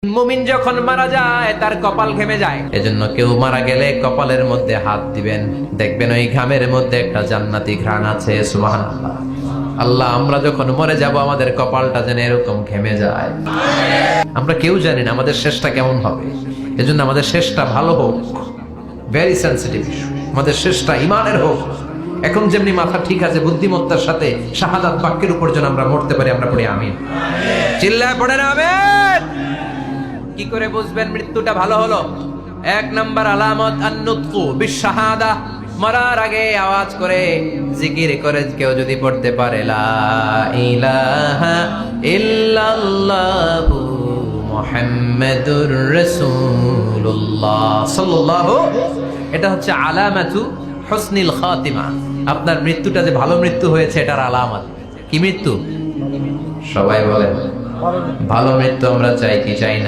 মুমিন যখন মারা যায় তার কপাল ঘেমে যায়। এজন্য কেউ মারা গেলে কপালের মধ্যে হাত দিবেন, দেখবেন ওই ঘামের মধ্যে একটা জান্নাতি ঘ্রাণ আছে। সুবহানাল্লাহ। আল্লাহ, আমরা যখন মরে যাব আমাদের কপালটা যেন এরকম ঘেমে যায়। আমরা কেউ জানি না আমাদের শেষটা কেমন হবে, এজন্য আমাদের শেষটা ভালো হোক। Very sensitive issue. আমাদের শেষটা ইমানের হোক। এখন যেমনি মাথা ঠিক আছে, বুদ্ধিমত্তার সাথে শাহাদাত বাক্যের উপর যেন আমরা মরতে পারি। আমরা পড়ি আমিন। চিল্লায় পড়েন আমিন। কি করে বুঝবেন মৃত্যুটা ভালো হলো? এক নাম্বার আলামত আন-নুতকু বিশ-শাহাদা। মরার আগে আওয়াজ করে জিকির করে কেউ যদি পড়তে পারে লা ইলাহা ইল্লাল্লাহু মুহাম্মাদুর রাসূলুল্লাহ সাল্লাল্লাহু, এটা হচ্ছে আলামাতু হুসনিল খাতিমা। আপনার মৃত্যুটা যে ভালো মৃত্যু হয়েছে এটার আলামত। কি মৃত্যু? সবাই বলেন ভালো মৃত্যু আমরা চাই কি চাই না?